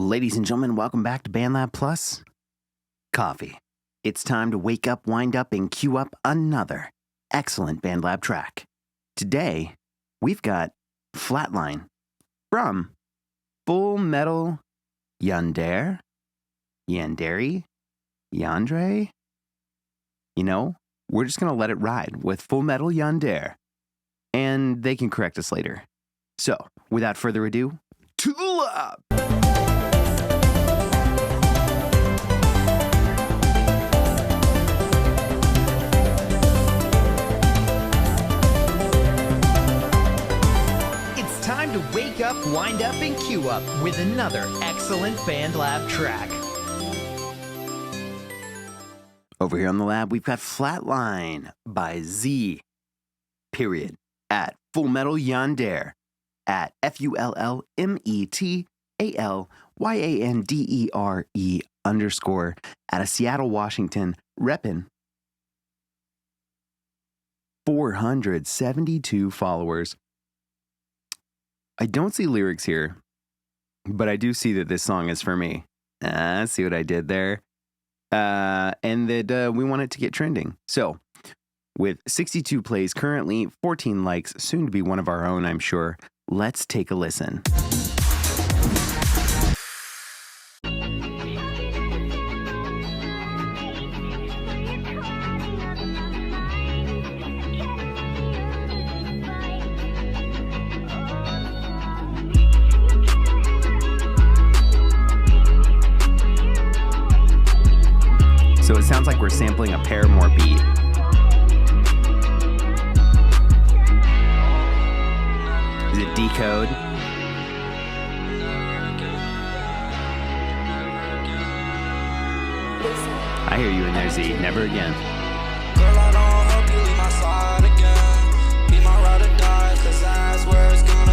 Ladies and gentlemen, welcome back to BandLab Plus Coffee. It's time to wake up, wind up, and cue up another excellent BandLab track. Today, we've got Flatline from Full Metal Yandere? Yandere? Yandere? You know, we're just going to let it ride with Full Metal Yandere, and they can correct us later. So, without further ado, to the lab! Time to wake up, wind up, and cue up with another excellent BandLab track. Over here on the lab, we've got Flatline by Z, period, at Full Metal Yandere, at FULLMETALYANDERE _ out of Seattle, Washington, reppin' 472 followers. I don't see lyrics here, but I do see that this song is for me. See what I did there? And that we want it to get trending. So, with 62 plays currently, 14 likes, soon to be one of our own, I'm sure. Let's take a listen. So it sounds like we're sampling a Paramore beat. Is it Decode? I hear you in there, Z. Never again. Girl, I don't hope you leave my side again. Be my ride or die, 'cause that's where it's gonna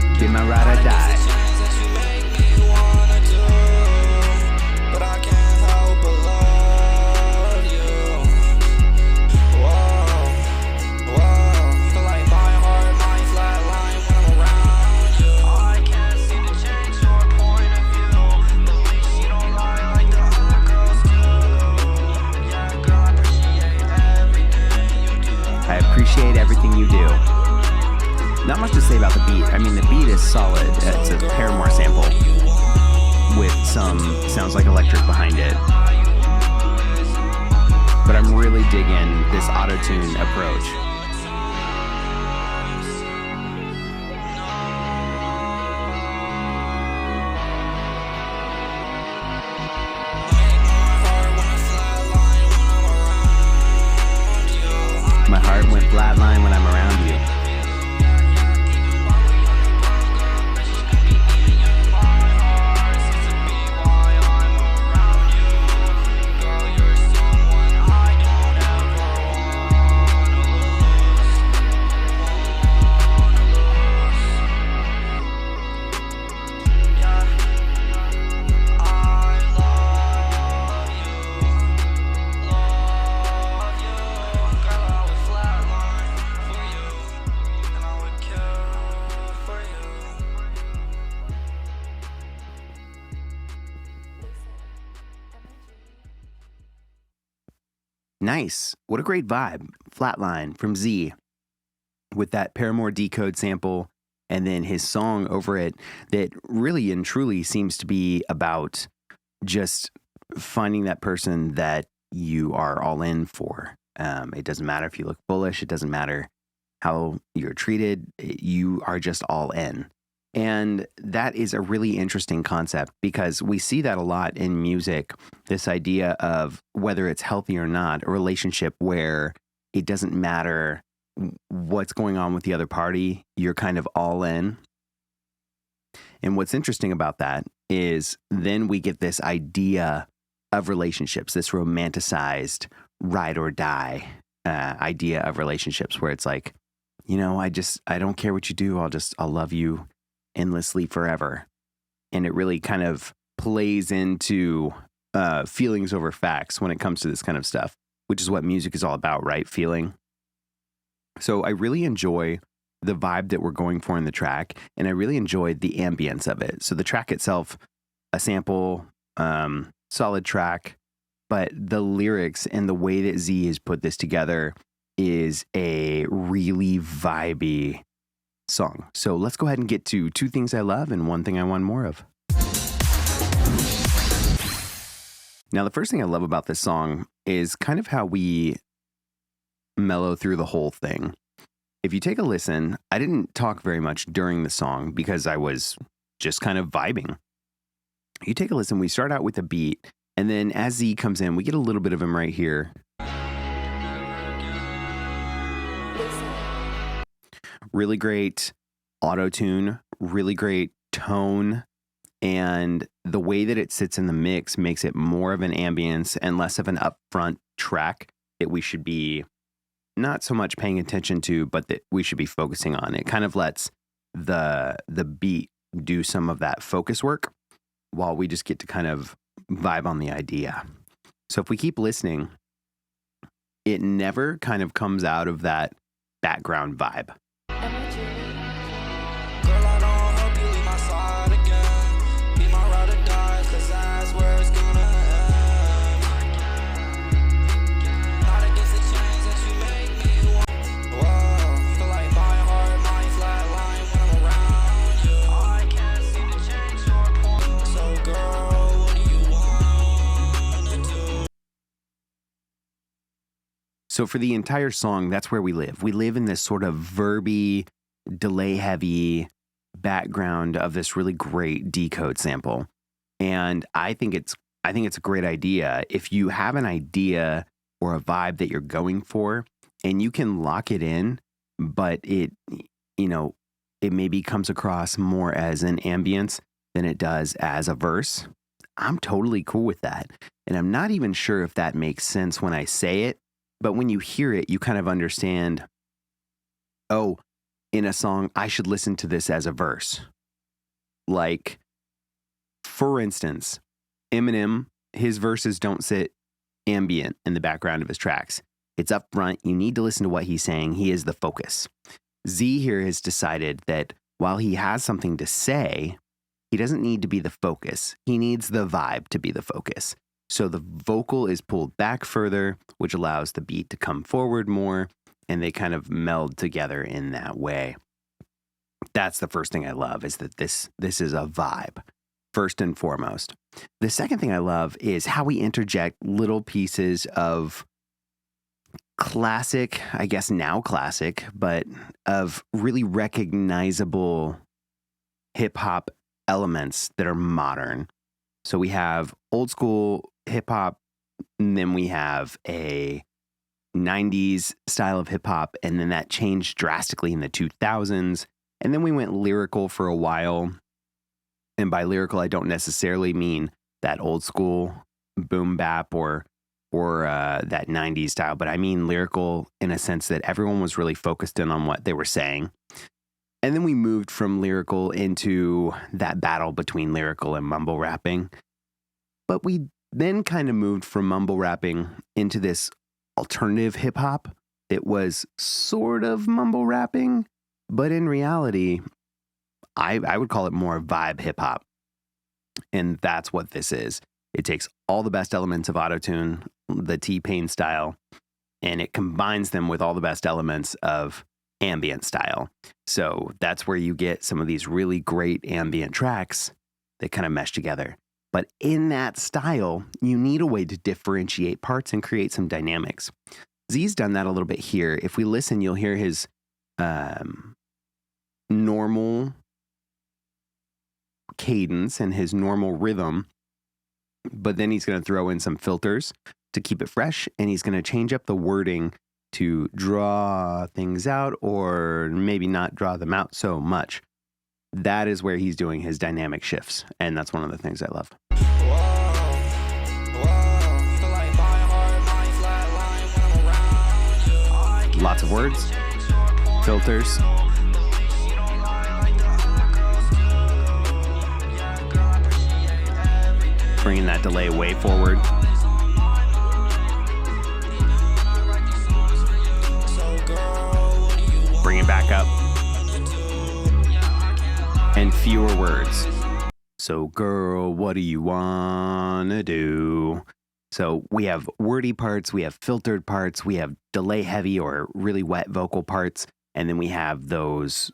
end. Be my ride or die. Appreciate everything you do. Not much to say about the beat. I mean, the beat is solid. It's a Paramore sample with some sounds like electric behind it. But I'm really digging this auto-tune approach. My heart went flatline when I'm around you. Nice. What a great vibe. Flatline from Z with that Paramore Decode sample and then his song over it that really and truly seems to be about just finding that person that you are all in for. It doesn't matter if you look bullish. It doesn't matter how you're treated. You are just all in. And that is a really interesting concept because we see that a lot in music, this idea of whether it's healthy or not, a relationship where it doesn't matter what's going on with the other party, you're kind of all in. And what's interesting about that is then we get this idea of relationships, this romanticized ride or die idea of relationships where it's like, you know, I don't care what you do. I'll love you endlessly forever. And it really kind of plays into feelings over facts when it comes to this kind of stuff, which is what music is all about, right? Feeling. So I really enjoy the vibe that we're going for in the track, and I really enjoyed the ambience of it. So the track itself, a sample, solid track, but the lyrics and the way that Z has put this together is a really vibey song. So let's go ahead and get to 2 things I love and 1 thing I want more of. Now, the first thing I love about this song is kind of how we mellow through the whole thing. If you take a listen, I didn't talk very much during the song because I was just kind of vibing. You take a listen, we start out with a beat, and then as Z comes in, we get a little bit of him right here. Really great auto-tune, really great tone, and the way that it sits in the mix makes it more of an ambience and less of an upfront track that we should be not so much paying attention to, but that we should be focusing on. It kind of lets the beat do some of that focus work while we just get to kind of vibe on the idea. So if we keep listening, it never kind of comes out of that background vibe. So for the entire song, that's where we live. We live in this sort of verby, delay-heavy background of this really great decode sample. And I think it's a great idea. If you have an idea or a vibe that you're going for and you can lock it in, but it maybe comes across more as an ambience than it does as a verse, I'm totally cool with that. And I'm not even sure if that makes sense when I say it. But when you hear it, you kind of understand, oh, in a song, I should listen to this as a verse. Like, for instance, Eminem, his verses don't sit ambient in the background of his tracks. It's up front. You need to listen to what he's saying. He is the focus. Z here has decided that while he has something to say, he doesn't need to be the focus. He needs the vibe to be the focus. So the vocal is pulled back further, which allows the beat to come forward more, and they kind of meld together in that way. That's the first thing I love, is that this is a vibe, first and foremost. The second thing I love is how we interject little pieces of classic, I guess now classic, but of really recognizable hip-hop elements that are modern. So we have old school hip hop, and then we have a 90s style of hip hop, and then that changed drastically in the 2000s. And then we went lyrical for a while. And by lyrical, I don't necessarily mean that old school boom bap or that 90s style, but I mean lyrical in a sense that everyone was really focused in on what they were saying. And then we moved from lyrical into that battle between lyrical and mumble rapping. But we then kind of moved from mumble rapping into this alternative hip hop that was sort of mumble rapping, but in reality, I would call it more vibe hip hop. And that's what this is. It takes all the best elements of autotune, the T-Pain style, and it combines them with all the best elements of ambient style. So that's where you get some of these really great ambient tracks that kind of mesh together. But in that style, you need a way to differentiate parts and create some dynamics. Z's done that a little bit here. If we listen, you'll hear his normal cadence and his normal rhythm, but then he's going to throw in some filters to keep it fresh, and he's going to change up the wording to draw things out or maybe not draw them out so much. That is where he's doing his dynamic shifts, and that's one of the things I love. Lots of words, filters. Bringing that delay way forward. Bring it back up. and fewer words. So, girl, what do you wanna do? So we have wordy parts, we have filtered parts, we have delay heavy or really wet vocal parts, and then we have those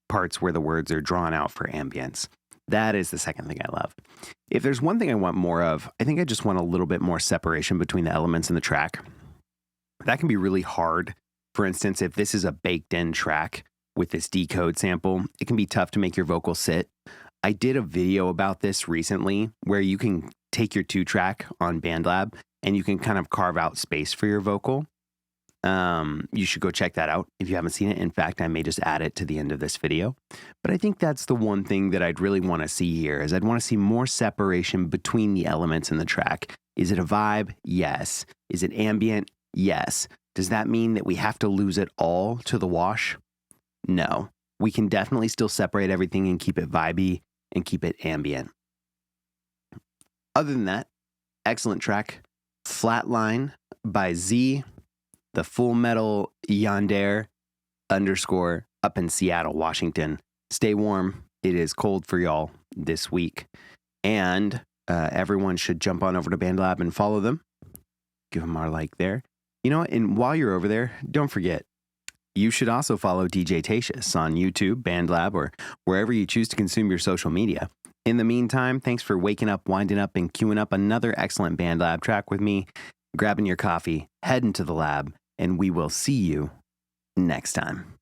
parts where the words are drawn out for ambience. That is the second thing I love. If there's one thing I want more of, I think I just want a little bit more separation between the elements in the track. That can be really hard. For instance, if this is a baked in track with this decode sample, it can be tough to make your vocal sit. I did a video about this recently where you can take your 2-track on BandLab and you can kind of carve out space for your vocal. You should go check that out if you haven't seen it. In fact, I may just add it to the end of this video. But I think that's the one thing that I'd really want to see here is I'd want to see more separation between the elements in the track. Is it a vibe? Yes. Is it ambient? Yes. Does that mean that we have to lose it all to the wash? No. We can definitely still separate everything and keep it vibey and keep it ambient. Other than that, excellent track. Flatline by Z, the Full Metal Yandere _ up in Seattle, Washington. Stay warm. It is cold for y'all this week. And everyone should jump on over to BandLab and follow them. Give them our like there. You know what? And while you're over there, don't forget, you should also follow DJTatious on YouTube, BandLab, or wherever you choose to consume your social media. In the meantime, thanks for waking up, winding up, and queuing up another excellent BandLab track with me, grabbing your coffee, heading to the lab, and we will see you next time.